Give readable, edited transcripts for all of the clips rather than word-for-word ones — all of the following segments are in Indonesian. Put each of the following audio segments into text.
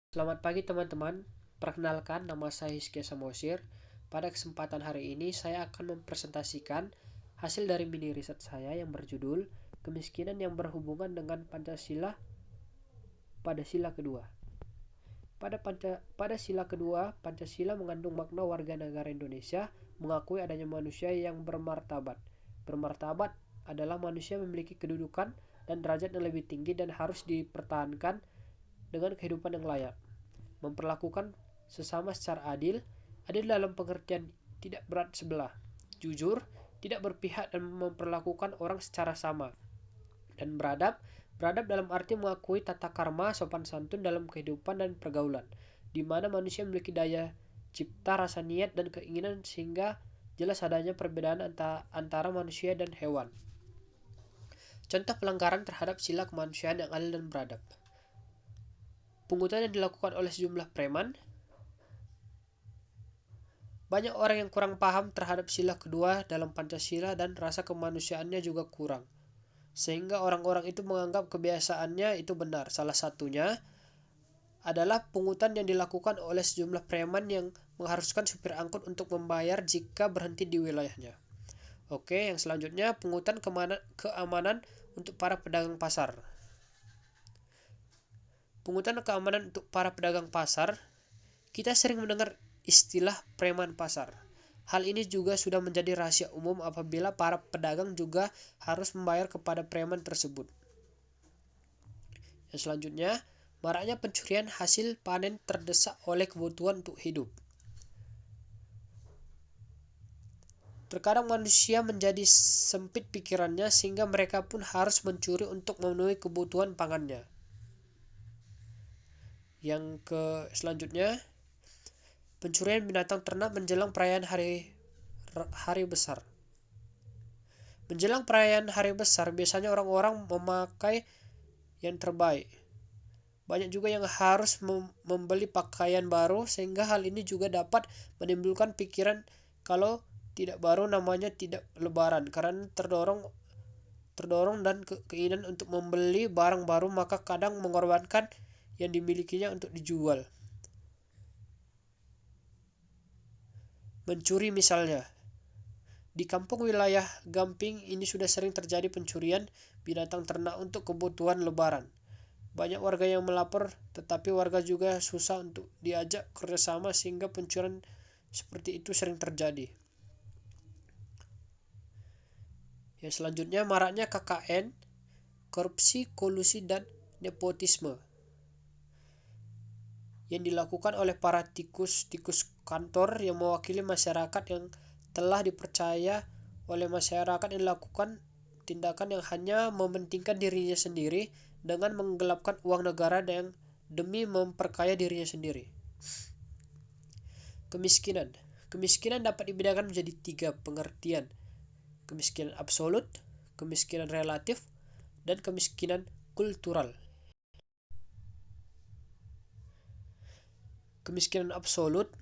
Selamat pagi teman-teman, perkenalkan nama saya Hizkia Samosir. Pada kesempatan hari ini saya akan mempresentasikan hasil dari mini riset saya yang berjudul Kemiskinan yang berhubungan dengan Pancasila pada sila kedua. Pada sila kedua, Pancasila mengandung makna warga negara Indonesia mengakui adanya manusia yang bermartabat. Bermartabat adalah manusia memiliki kedudukan dan derajat yang lebih tinggi dan harus dipertahankan dengan kehidupan yang layak. Memperlakukan sesama secara adil dalam pengertian tidak berat sebelah, jujur, tidak berpihak dan memperlakukan orang secara sama. Dan beradab dalam arti mengakui tata karma sopan santun dalam kehidupan dan pergaulan, di mana manusia memiliki daya cipta, rasa niat, dan keinginan sehingga jelas adanya perbedaan antara manusia dan hewan. Contoh pelanggaran terhadap sila kemanusiaan yang adil dan beradab. Pungutan yang dilakukan oleh sejumlah preman. Banyak orang yang kurang paham terhadap sila kedua dalam Pancasila dan rasa kemanusiaannya juga kurang. Sehingga orang-orang itu menganggap kebiasaannya itu benar. Salah satunya adalah pungutan yang dilakukan oleh sejumlah preman yang mengharuskan supir angkut untuk membayar jika berhenti di wilayahnya. Oke, yang selanjutnya pungutan keamanan untuk para pedagang pasar. Pungutan keamanan untuk para pedagang pasar, kita sering mendengar istilah preman pasar. Hal ini juga sudah menjadi rahasia umum apabila para pedagang juga harus membayar kepada preman tersebut. Yang selanjutnya, maraknya pencurian hasil panen terdesak oleh kebutuhan untuk hidup. Terkadang manusia menjadi sempit pikirannya sehingga mereka pun harus mencuri untuk memenuhi kebutuhan pangannya. Yang selanjutnya, pencurian binatang ternak menjelang perayaan hari besar. Menjelang perayaan hari besar, biasanya orang-orang memakai yang terbaik. Banyak juga yang harus membeli pakaian baru, sehingga hal ini juga dapat menimbulkan pikiran kalau tidak baru namanya tidak lebaran. Karena terdorong dan keinginan untuk membeli barang baru, maka kadang mengorbankan yang dimilikinya untuk dijual. Mencuri misalnya. Di kampung wilayah Gamping ini sudah sering terjadi pencurian binatang ternak untuk kebutuhan lebaran. Banyak warga yang melapor, tetapi warga juga susah untuk diajak kerjasama sehingga pencurian seperti itu sering terjadi. Yang selanjutnya, maraknya KKN, korupsi, kolusi, dan nepotisme yang dilakukan oleh para tikus kantor yang mewakili masyarakat yang telah dipercaya oleh masyarakat yang melakukan tindakan yang hanya mementingkan dirinya sendiri dengan menggelapkan uang negara yang demi memperkaya dirinya sendiri. Kemiskinan dapat dibedakan menjadi 3 pengertian: kemiskinan absolut, kemiskinan relatif, dan kemiskinan kultural. Kemiskinan absolut,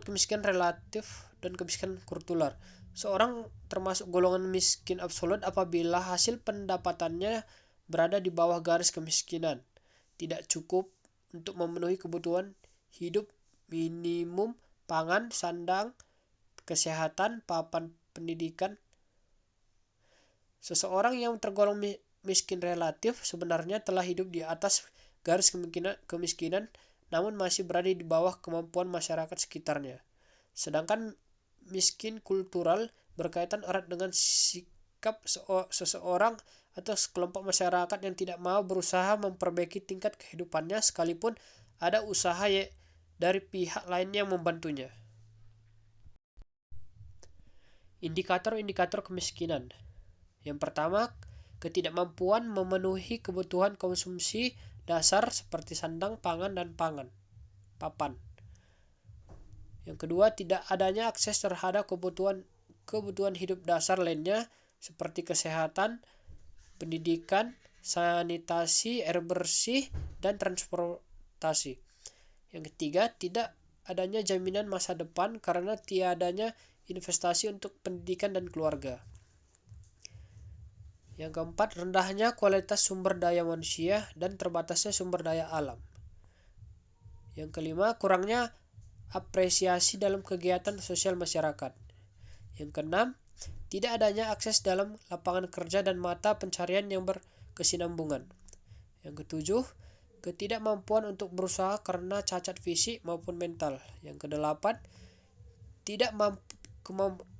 kemiskinan relatif, dan kemiskinan kultural. Seorang termasuk golongan miskin absolut apabila hasil pendapatannya berada di bawah garis kemiskinan, tidak cukup untuk memenuhi kebutuhan hidup minimum pangan, sandang, kesehatan, papan pendidikan. Seseorang yang tergolong miskin relatif sebenarnya telah hidup di atas garis kemiskinan namun masih berada di bawah kemampuan masyarakat sekitarnya. Sedangkan miskin kultural berkaitan erat dengan sikap seseorang atau sekelompok masyarakat yang tidak mau berusaha memperbaiki tingkat kehidupannya sekalipun ada usaha dari pihak lain yang membantunya. Indikator-indikator kemiskinan. Yang pertama, ketidakmampuan memenuhi kebutuhan konsumsi dasar seperti sandang, pangan, dan papan. Yang kedua, tidak adanya akses terhadap kebutuhan hidup dasar lainnya seperti kesehatan, pendidikan, sanitasi, air bersih, dan transportasi. Yang ketiga, tidak adanya jaminan masa depan karena tiadanya investasi untuk pendidikan dan keluarga. Yang keempat, rendahnya kualitas sumber daya manusia dan terbatasnya sumber daya alam. Yang kelima, kurangnya apresiasi dalam kegiatan sosial masyarakat. Yang keenam, tidak adanya akses dalam lapangan kerja dan mata pencarian yang berkesinambungan. Yang ketujuh, ketidakmampuan untuk berusaha karena cacat fisik maupun mental. Yang kedelapan,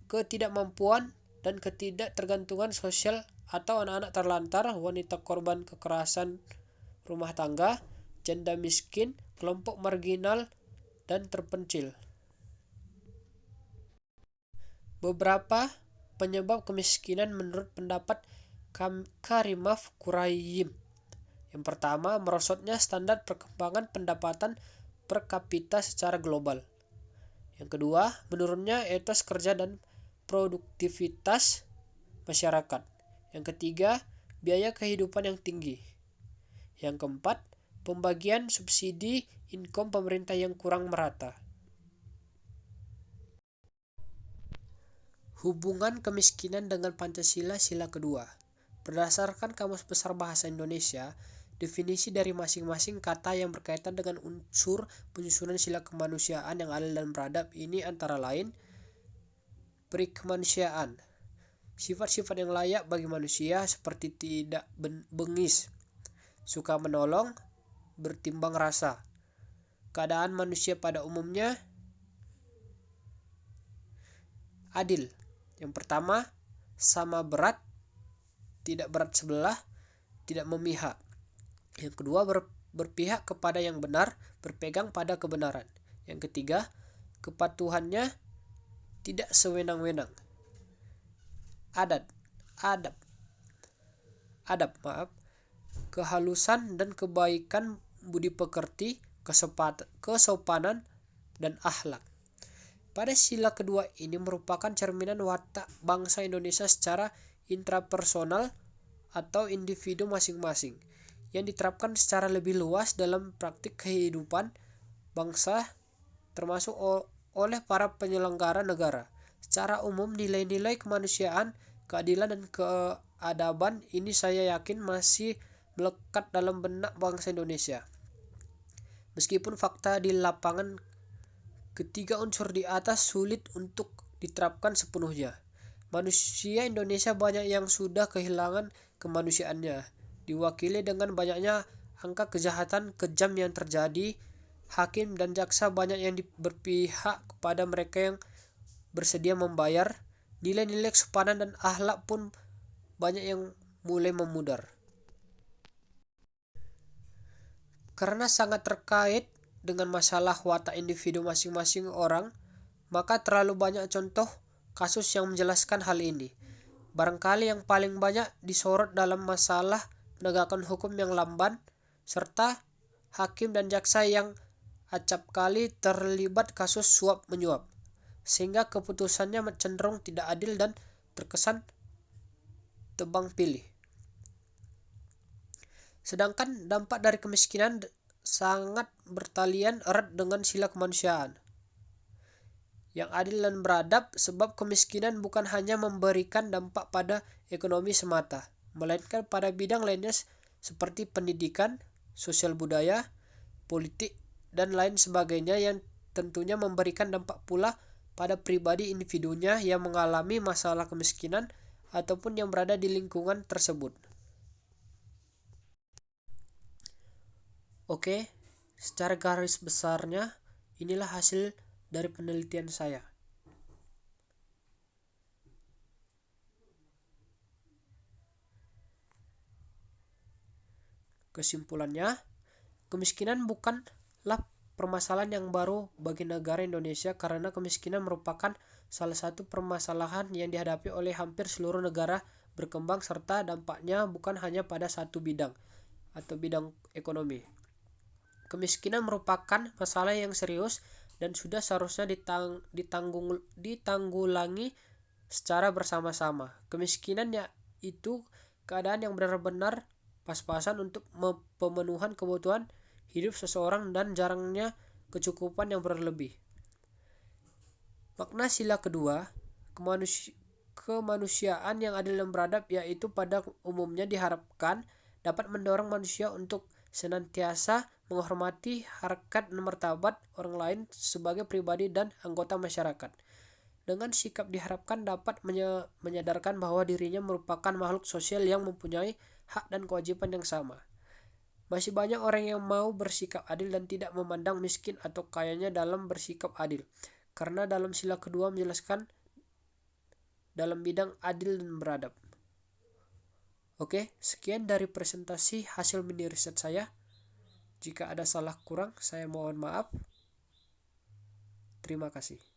ketidakmampuan dan ketidaktergantungan sosial atau anak-anak terlantar, wanita korban kekerasan rumah tangga, janda miskin, kelompok marginal, dan terpencil. Beberapa penyebab kemiskinan menurut pendapat Karimov Kurayim. Yang pertama, merosotnya standar perkembangan pendapatan per kapita secara global. Yang kedua, menurunnya etos kerja dan produktivitas masyarakat. Yang ketiga, biaya kehidupan yang tinggi. Yang keempat, pembagian subsidi income pemerintah yang kurang merata. Hubungan kemiskinan dengan Pancasila sila kedua. Berdasarkan Kamus Besar Bahasa Indonesia, definisi dari masing-masing kata yang berkaitan dengan unsur penyusunan sila kemanusiaan yang adil dan beradab ini antara lain: perikemanusiaan, sifat-sifat yang layak bagi manusia seperti tidak bengis, suka menolong, bertimbang rasa. Keadaan manusia pada umumnya adil. Yang pertama, sama berat, tidak berat sebelah, tidak memihak. Yang kedua, berpihak kepada yang benar, berpegang pada kebenaran. Yang ketiga, kepatuhannya tidak sewenang-wenang. Adab, kehalusan dan kebaikan budi pekerti, kesopanan dan akhlak. Pada sila kedua ini merupakan cerminan watak bangsa Indonesia secara intrapersonal atau individu masing-masing, yang diterapkan secara lebih luas dalam praktik kehidupan bangsa termasuk oleh para penyelenggara negara. Secara umum, nilai-nilai kemanusiaan, keadilan, dan keadaban ini saya yakin masih melekat dalam benak bangsa Indonesia. Meskipun fakta di lapangan ketiga unsur di atas sulit untuk diterapkan sepenuhnya. Manusia Indonesia banyak yang sudah kehilangan kemanusiaannya, diwakili dengan banyaknya angka kejahatan kejam yang terjadi. Hakim dan jaksa banyak yang berpihak kepada mereka yang bersedia membayar. Nilai-nilai kesopanan dan akhlak pun banyak yang mulai memudar. Karena sangat terkait dengan masalah watak individu masing-masing orang, maka terlalu banyak contoh kasus yang menjelaskan hal ini. Barangkali yang paling banyak disorot dalam masalah penegakan hukum yang lamban, serta hakim dan jaksa yang acapkali terlibat kasus suap-menyuap, sehingga keputusannya cenderung tidak adil dan terkesan tebang pilih. Sedangkan dampak dari kemiskinan sangat bertalian erat dengan sila kemanusiaan yang adil dan beradab, sebab kemiskinan bukan hanya memberikan dampak pada ekonomi semata, melainkan pada bidang lainnya seperti pendidikan, sosial budaya, politik, dan lain sebagainya, yang tentunya memberikan dampak pula pada pribadi individunya yang mengalami masalah kemiskinan ataupun yang berada di lingkungan tersebut. Oke, secara garis besarnya inilah hasil dari penelitian saya. Kesimpulannya, kemiskinan bukanlah permasalahan yang baru bagi negara Indonesia, karena kemiskinan merupakan salah satu permasalahan yang dihadapi oleh hampir seluruh negara berkembang, serta dampaknya bukan hanya pada satu bidang atau bidang ekonomi. Kemiskinan merupakan masalah yang serius dan sudah seharusnya ditanggulangi secara bersama-sama. Kemiskinan yaitu keadaan yang benar-benar pas-pasan untuk pemenuhan kebutuhan hidup seseorang dan jarangnya kecukupan yang berlebih. Makna sila kedua, kemanusiaan yang adil dan beradab, yaitu pada umumnya diharapkan dapat mendorong manusia untuk senantiasa menghormati harkat dan martabat orang lain sebagai pribadi dan anggota masyarakat. Dengan sikap diharapkan dapat menyadarkan bahwa dirinya merupakan makhluk sosial yang mempunyai hak dan kewajiban yang sama. Masih banyak orang yang mau bersikap adil dan tidak memandang miskin atau kayanya dalam bersikap adil, karena dalam sila kedua menjelaskan dalam bidang adil dan beradab. Oke, sekian dari presentasi hasil mini riset saya. Jika ada salah kurang, saya mohon maaf. Terima kasih.